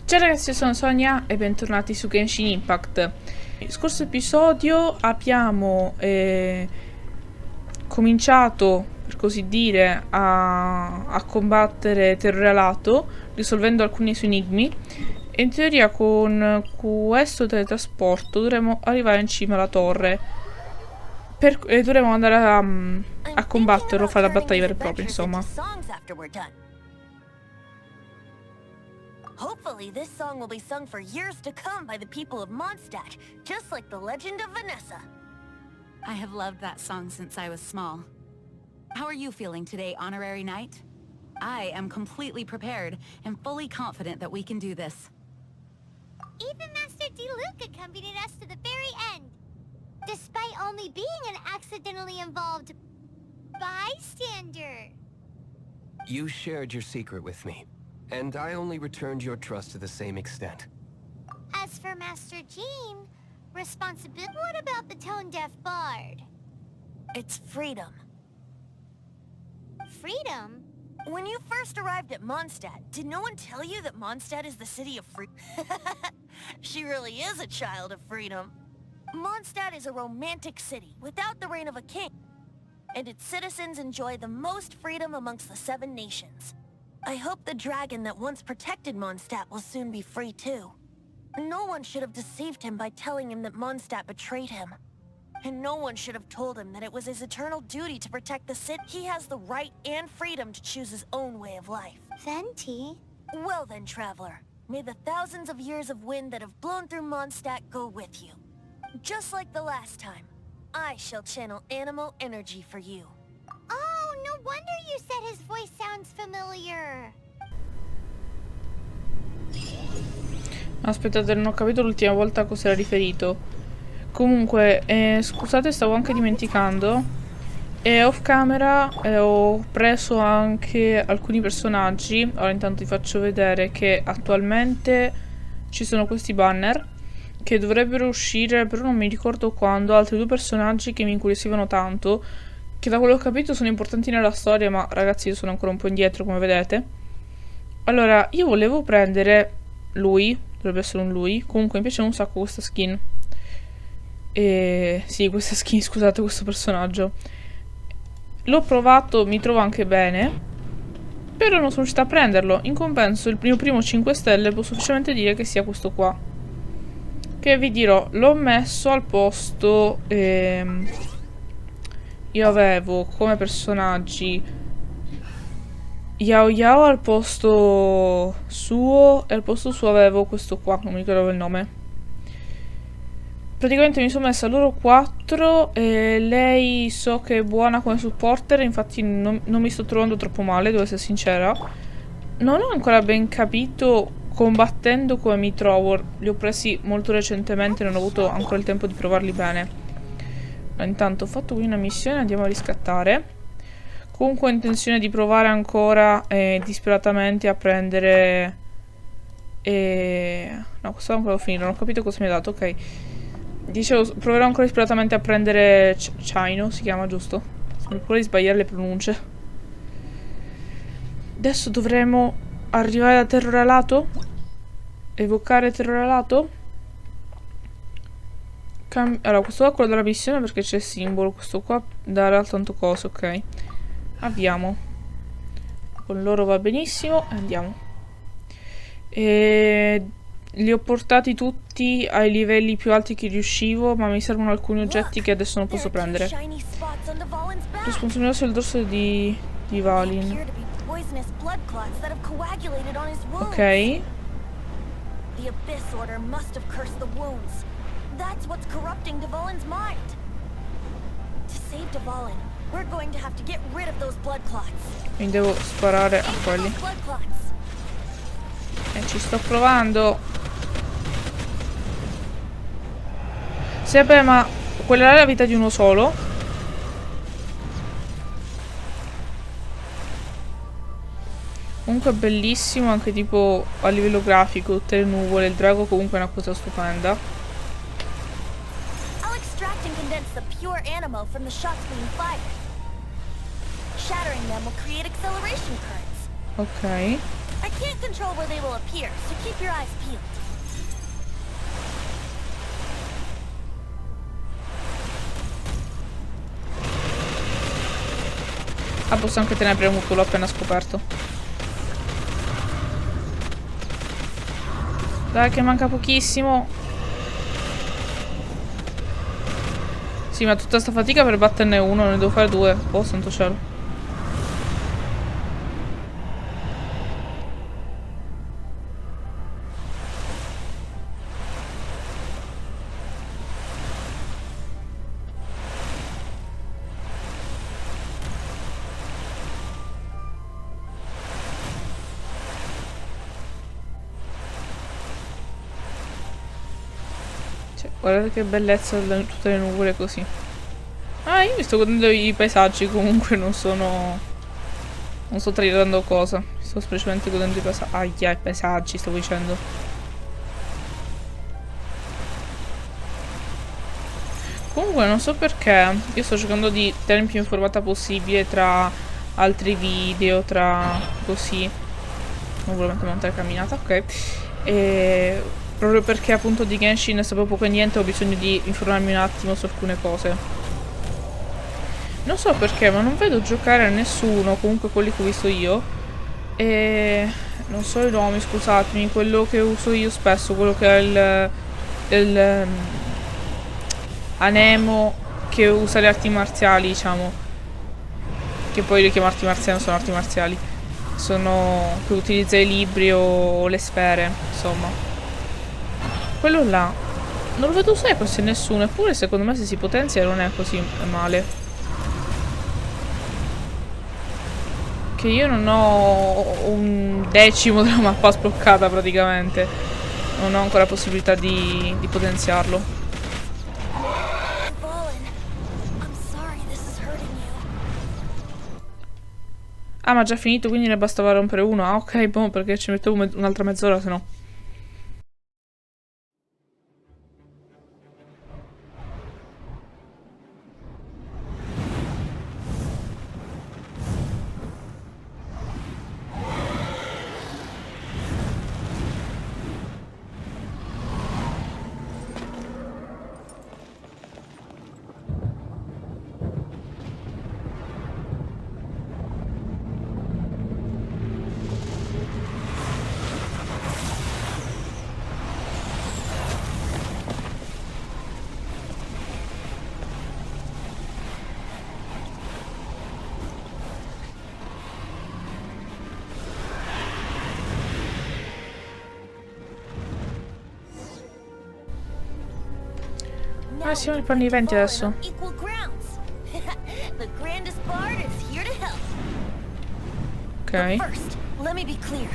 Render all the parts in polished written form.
Ciao ragazzi, io sono Sonia e bentornati su Genshin Impact. Nel scorso episodio abbiamo cominciato, per così dire, a combattere terrore alato, risolvendo alcuni suoi enigmi. E in teoria con questo teletrasporto dovremo arrivare in cima alla torre. E dovremo andare a combatterlo, fare la battaglia vera e propria, insomma. Hopefully, this song will be sung for years to come by the people of Mondstadt, just like the legend of Vanessa. I have loved that song since I was small. How are you feeling today, Honorary Knight? I am completely prepared and fully confident that we can do this. Even Master Dvalin accompanied us to the very end, despite only being an accidentally involved bystander. You shared your secret with me. And I only returned your trust to the same extent. As for Master Jean, responsibility. What about the tone-deaf bard? It's freedom. Freedom? When you first arrived at Mondstadt, did no one tell you that Mondstadt is the city of freedom? She really is a child of freedom. Mondstadt is a romantic city without the reign of a king, and its citizens enjoy the most freedom amongst the 7 nations. I hope the dragon that once protected Mondstadt will soon be free too. No one should have deceived him by telling him that Mondstadt betrayed him. And no one should have told him that it was his eternal duty to protect the city. He has the right and freedom to choose his own way of life. Venti? Well then, traveler, may the thousands of years of wind that have blown through Mondstadt go with you. Just like the last time, I shall channel animal energy for you. Oh, no wonder you said his voice sounds familiar. Aspettate, non ho capito l'ultima volta a cosa era riferito. Comunque, scusate, stavo anche dimenticando. E off camera ho preso anche alcuni personaggi. Ora intanto vi faccio vedere che attualmente ci sono questi banner che dovrebbero uscire, però non mi ricordo quando. Altri 2 personaggi che mi incuriosivano tanto, che da quello che ho capito sono importanti nella storia, ma ragazzi io sono ancora un po' indietro, come vedete. Allora, io volevo prendere lui, dovrebbe essere un lui. Comunque mi piace un sacco questa skin. Sì, questa skin, scusate, questo personaggio. L'ho provato, mi trovo anche bene, però non sono riuscita a prenderlo. In compenso il mio primo 5 stelle posso semplicemente dire che sia questo qua, che vi dirò, l'ho messo al posto... io avevo come personaggi Yao Yao al posto suo, e al posto suo avevo questo qua, non mi ricordo il nome. Praticamente mi sono messa loro 4 e lei so che è buona come supporter, infatti non mi sto trovando troppo male, devo essere sincera. Non ho ancora ben capito combattendo come mi trovo, li ho presi molto recentemente, non ho avuto ancora il tempo di provarli bene. Intanto ho fatto qui una missione, andiamo a riscattare. Comunque ho intenzione di provare ancora disperatamente a prendere... No, questo ancora devo finire, non ho capito cosa mi ha dato, ok. Dicevo, proverò ancora disperatamente a prendere... Chino, si chiama, giusto? Sembra pure di sbagliare le pronunce. Adesso dovremo arrivare da terrore alato? Evocare terrore alato? Allora, questo qua è quello della missione perché c'è il simbolo. Questo qua darà tanto cose, ok. Abbiamo. Con loro va benissimo. E andiamo. Li ho portati tutti ai livelli più alti che riuscivo, ma mi servono alcuni oggetti che adesso non posso prendere. Responsabilità sul dorso di Dvalin. Ok. That's what's corrupting Dvalin's mind. To save Dvalin, we're going to have to get rid of those blood clots. Quindi devo sparare a quelli. E ci sto provando. Sì, vabbè, ma quella è la vita di uno solo. Comunque è bellissimo anche tipo a livello grafico, tutte le nuvole, il drago comunque è una cosa stupenda. The pure animo from the shots being fired. Shattering them will create acceleration currents. Ok. I can't control where they will appear, so keep your eyes peeled. Ah, posso anche tenere premuto, l'ho appena scoperto. Dai che manca pochissimo. Sì, ma tutta sta fatica per batterne uno, ne devo fare due. Oh, santo cielo. Cioè, guardate che bellezza tutte le nuvole così. Ah, io mi sto godendo i paesaggi, comunque non sto trailando cosa. Sto semplicemente godendo i paesaggi. Ahia, i paesaggi, stavo dicendo. Comunque non so perché. Io sto cercando di tenermi più informata possibile tra altri video, tra così. Non volevo montare camminata, ok. E proprio perché appunto di Genshin sapevo poco e niente, ho bisogno di informarmi un attimo su alcune cose. Non so perché, ma non vedo giocare a nessuno, comunque quelli che ho visto io. E non so i nomi, scusatemi, quello che uso io spesso, quello che è il anemo che usa le arti marziali, diciamo. Che poi le chiamo arti marziali, non sono arti marziali. Sono che utilizza i libri o le sfere, insomma. Quello là non lo vedo usare quasi nessuno, eppure secondo me se si potenzia non è così male. Che io non ho un decimo della mappa sbloccata praticamente. Non ho ancora possibilità di potenziarlo. Dvalin, I'm sorry this is hurting you. Ah, ma già finito, quindi ne bastava rompere uno. Ah, ok, boh, perché ci mettevo un'altra mezz'ora, se no. Ah, siamo nei panni venti adesso. Equal grounds. The grandest bard is here to help. Ok. But first, let me be clear.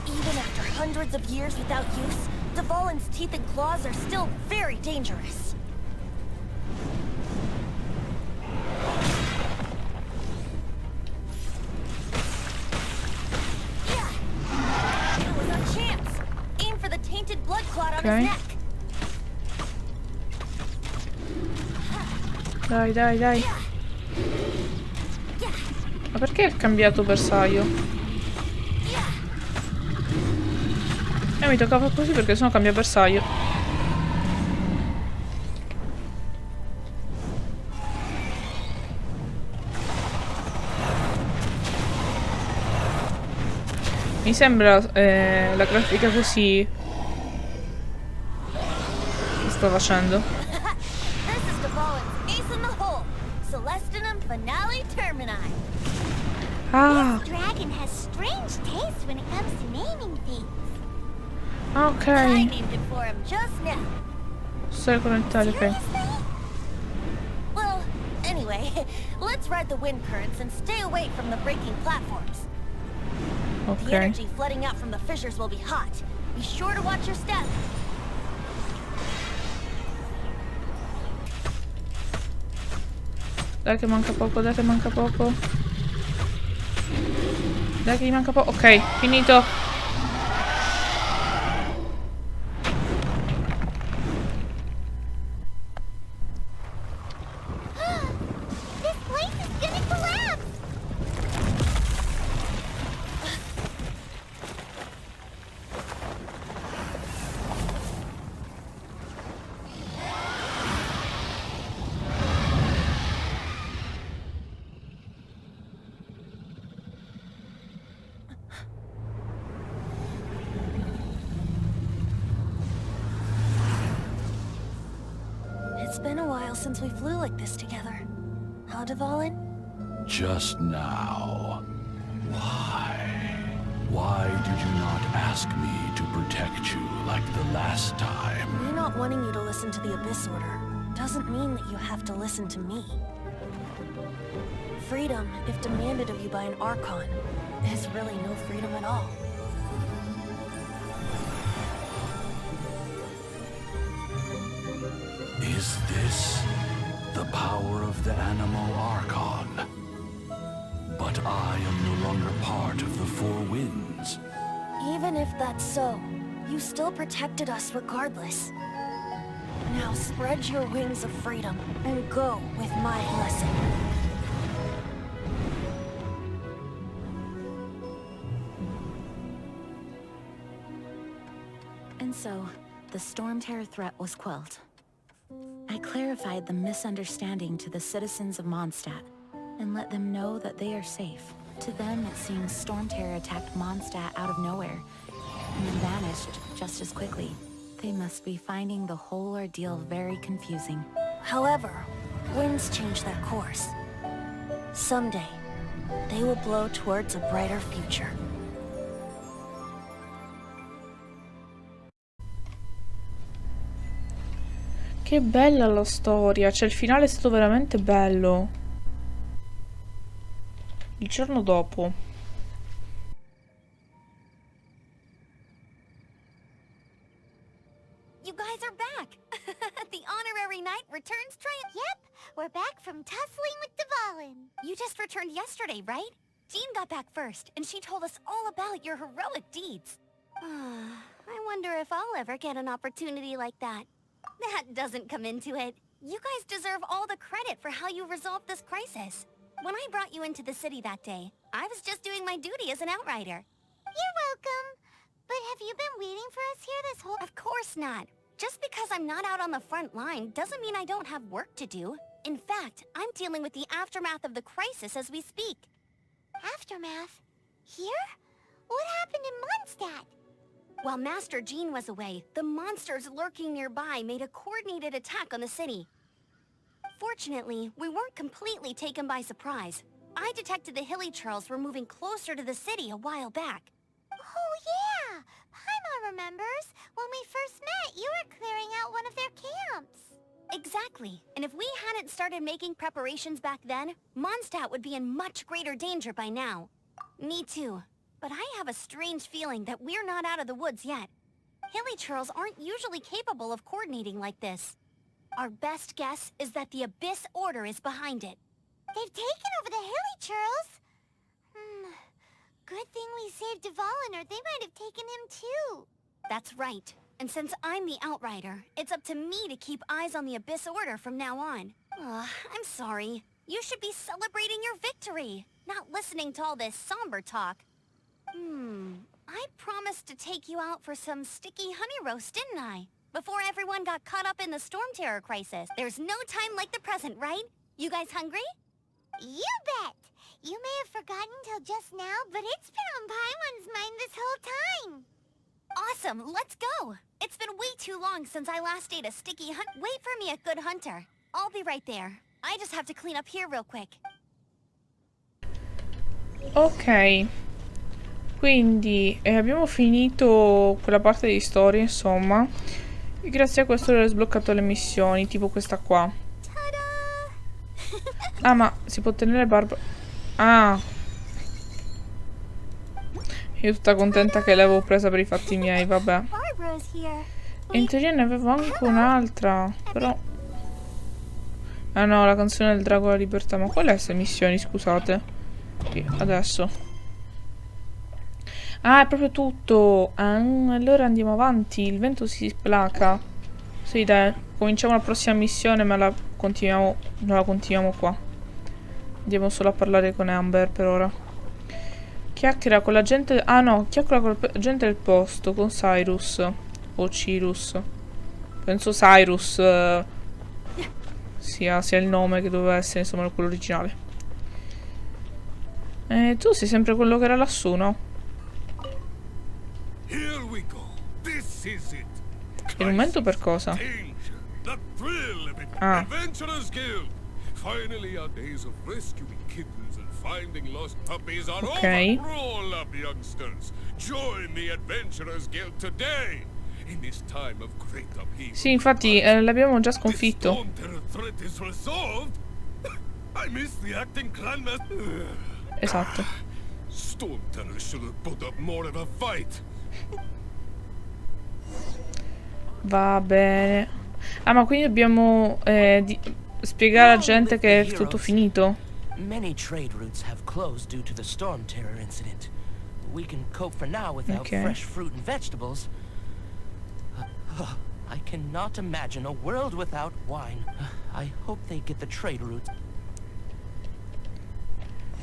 Even after hundreds of years without use, Dvalin's teeth and claws are still very dangerous. Yeah. It was a chance. Aim for the tainted blood clot on his neck. Dai, dai, dai. Ma perché è cambiato bersaglio? Mi toccava così perché sennò cambia bersaglio. Mi sembra la grafica così che sta facendo. This is Dvalin's ace in the hole. Celestinum finale termini. Ah, This dragon has strange taste when it comes to naming things. ok. I named it for him just now. Storia connettale, ok. Seriously? Well, anyway, let's ride the wind currents and stay away from the breaking platforms. The Ok. energy flooding out from the fissures will be hot. Be sure to watch your step. Dai che manca poco, dai che manca poco. Dai che gli manca poco. Ok, finito. This place is gonna collapse! been a while since we flew like this together. Huh, Dvalin? Just now. Why? Why did you not ask me to protect you like the last time? Me not wanting you to listen to the Abyss Order doesn't mean that you have to listen to me. Freedom, if demanded of you by an Archon, is really no freedom at all. Is this the power of the Animo Archon? But I am no longer part of the Four Winds. Even if that's so, you still protected us regardless. Now spread your wings of freedom and go with my blessing. And so, the Storm Terror threat was quelled. I clarified the misunderstanding to the citizens of Mondstadt, and let them know that they are safe. To them, it seems Storm Terror attacked Mondstadt out of nowhere, and then vanished just as quickly. They must be finding the whole ordeal very confusing. However, winds change their course. Someday, they will blow towards a brighter future. Che bella la storia, cioè il finale è stato veramente bello. Il giorno dopo. You guys are back! The honorary knight returns triumph. Yep, we're back from tussling with Dvalin. You just returned yesterday, right? Jean got back first, and she told us all about your heroic deeds. I wonder if I'll ever get an opportunity like that. That doesn't come into it. You guys deserve all the credit for how you resolved this crisis. When I brought you into the city that day, I was just doing my duty as an outrider. You're welcome. But have you been waiting for us here this whole— Of course not. Just because I'm not out on the front line doesn't mean I don't have work to do. In fact, I'm dealing with the aftermath of the crisis as we speak. Aftermath? Here? What happened in Mondstadt? While Master Jean was away, the monsters lurking nearby made a coordinated attack on the city. Fortunately, we weren't completely taken by surprise. I detected the Hilly Churls were moving closer to the city a while back. Oh yeah! Paimon remembers. When we first met, you were clearing out one of their camps. Exactly. And if we hadn't started making preparations back then, Mondstadt would be in much greater danger by now. Me too. But I have a strange feeling that we're not out of the woods yet. Hilly Churls aren't usually capable of coordinating like this. Our best guess is that the Abyss Order is behind it. They've taken over the Hilly Churls? Good thing we saved Dvalin, or they might have taken him too. That's right. And since I'm the Outrider, it's up to me to keep eyes on the Abyss Order from now on. I'm sorry. You should be celebrating your victory, not listening to all this somber talk. I promised to take you out for some sticky honey roast, didn't I? Before everyone got caught up in the Storm Terror crisis. There's no time like the present, right? You guys hungry? You bet! You may have forgotten till just now, but it's been on Paimon's mind this whole time. Awesome, let's go! It's been way too long since I last ate a sticky Wait for me at Good Hunter. I'll be right there. I just have to clean up here real quick. Ok. Quindi abbiamo finito quella parte di storia, insomma. E grazie a questo ho sbloccato le missioni, tipo questa qua. Ah, ma si può tenere barba... Ah! Io tutta contenta che l'avevo presa per i fatti miei, vabbè. E in teoria ne avevo anche un'altra, però... Ah no, la canzone del drago della libertà. Ma qual è queste missioni, scusate? Qui, adesso. Ah, è proprio tutto. Allora andiamo avanti. Il vento si placa. Sì, dai. Cominciamo la prossima missione, ma la continuiamo. Non la continuiamo qua. Andiamo solo a parlare con Amber per ora. Chiacchiera con la gente. Ah no, chiacchiera con la gente del posto. Con Cyrus. O Cyrus. Penso Cyrus sia il nome che doveva essere, insomma, quello originale. Tu sei sempre quello che era lassù, no? Il momento per cosa? The thrill of it. Ah. Adventurers Guild. Finally, our days of rescuing kittens and finding lost puppies are Ok. over. Roll up, youngsters. Join the Adventurers Guild today. In this time of great upheaval. Sì, infatti l'abbiamo già The sconfitto. storm terror threat is resolved. I miss the acting clan master. Esatto. Storm terror should have put up more of a fight. Va bene. Ah, ma quindi dobbiamo spiegare alla gente che è tutto finito. Many trade routes have closed due to the storm terror incident. We can cope for now without Okay. fresh fruit and vegetables. I cannot imagine a world without wine. I hope they get the trade route.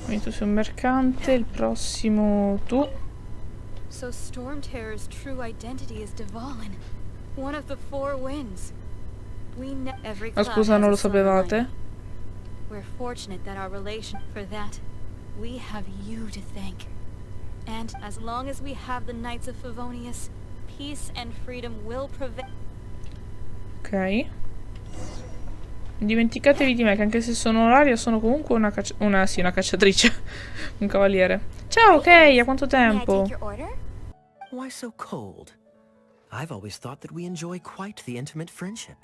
Quindi tu sei un mercante, il prossimo tu. So Storm Terror's true identity is Dvalin, one of the four winds. Every Ah, cloud scusa, has non lo a silver sapevate? lining. We're fortunate that our relation for that. We have you to thank. And as long as we have the Knights of Favonius, peace and freedom will prevail. Ok. Non dimenticatevi di me, che anche se sono oraria sono comunque una cacciatrice. Un cavaliere. Ciao, Kay, quanto May I tempo? take your order? Why so cold? I've always thought that we enjoy quite the intimate friendship.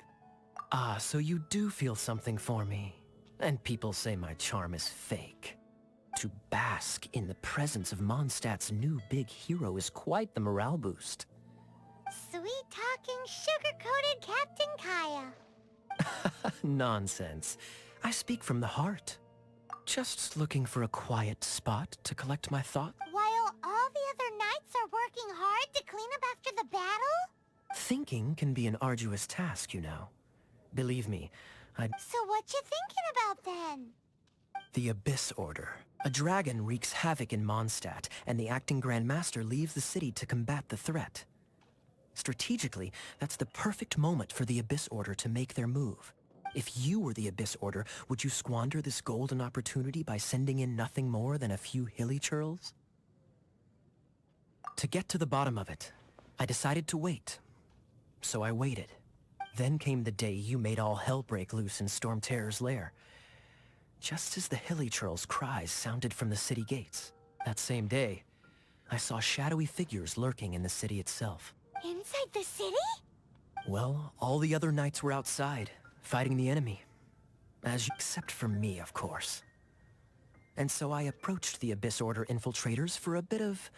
Ah, so you do feel something for me. And people say my charm is fake. To bask in the presence of Mondstadt's new big hero is quite the morale boost. Sweet-talking, sugar-coated Captain Kaya. Nonsense. I speak from the heart. Just looking for a quiet spot to collect my thoughts. While all the other knights are working hard to clean up after the battle? Thinking can be an arduous task, you know. Believe me, So what you thinking about then? The Abyss Order. A dragon wreaks havoc in Mondstadt, and the acting Grand Master leaves the city to combat the threat. Strategically, that's the perfect moment for the Abyss Order to make their move. If you were the Abyss Order, would you squander this golden opportunity by sending in nothing more than a few hilly churls? To get to the bottom of it, I decided to wait. So I waited. Then came the day you made all hell break loose in Storm Terror's lair. Just as the hilly churls' cries sounded from the city gates. That same day, I saw shadowy figures lurking in the city itself. Inside the city? Well, all the other knights were outside, fighting the enemy. Except for me, of course. And so I approached the Abyss Order infiltrators for a bit of...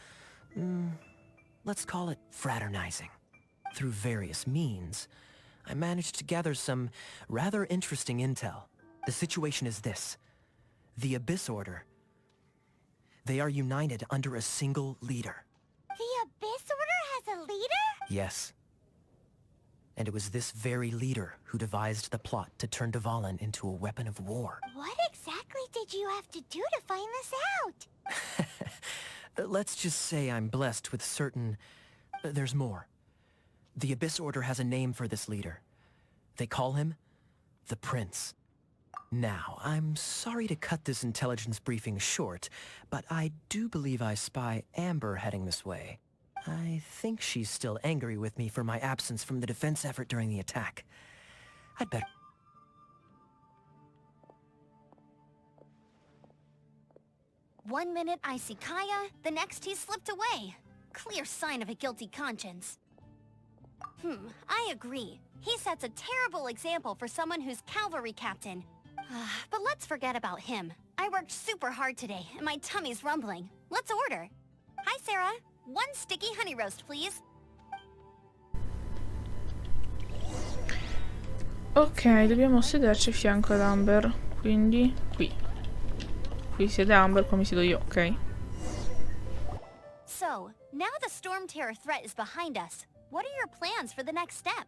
let's call it fraternizing. Through various means, I managed to gather some rather interesting intel. The situation is this. The Abyss Order. They are united under a single leader. The Abyss Order has a leader? Yes. And it was this very leader who devised the plot to turn Dvalin into a weapon of war. What exactly did you have to do to find this out? Let's just say I'm blessed with certain... there's more. The Abyss Order has a name for this leader. They call him the Prince. Now, I'm sorry to cut this intelligence briefing short, but I do believe I spy Amber heading this way. I think she's still angry with me for my absence from the defense effort during the attack. I'd better... One minute I see Kaya, the next he slipped away. Clear sign of a guilty conscience. I agree. He sets a terrible example for someone who's cavalry captain. But let's forget about him. I worked super hard today, and my tummy's rumbling. Let's order. Hi, Sarah. One sticky honey roast, please. Ok, dobbiamo sederci a fianco ad Amber. Quindi, qui. Qui siede Amber, qua mi siedo io, ok. So, now the storm terror threat is behind us. What are your plans for the next step?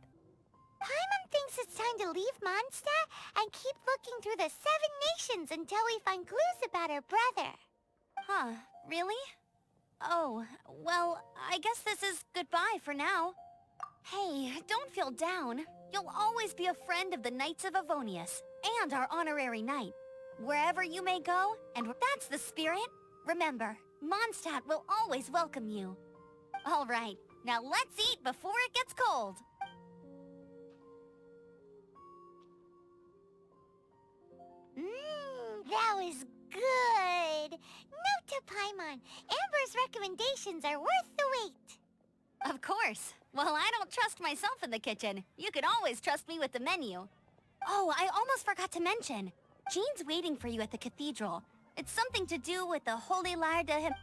Paimon thinks it's time to leave Mondstadt and keep looking through the 7 nations until we find clues about her brother. Huh, really? Oh, well, I guess this is goodbye for now. Hey, don't feel down. You'll always be a friend of the Knights of Avonius, and our honorary knight. Wherever you may go, and that's the spirit, remember, Mondstadt will always welcome you. All right, now let's eat before it gets cold. That was good. Note to Paimon, Amber's recommendations are worth the wait. Of course. Well, I don't trust myself in the kitchen. You can always trust me with the menu. Oh, I almost forgot to mention. Jean's waiting for you at the cathedral. It's something to do with the Holy Liar de him.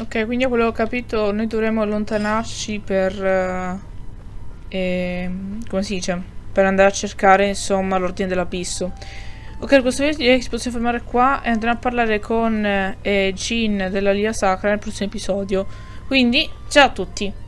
Ok, quindi a quello che ho capito noi dovremmo allontanarci per... come si dice? Per andare a cercare, insomma, l'ordine dell'abisso. Ok, questo video direi che si possa fermare qua e andremo a parlare con Jean della Lia Sacra nel prossimo episodio. Quindi, ciao a tutti!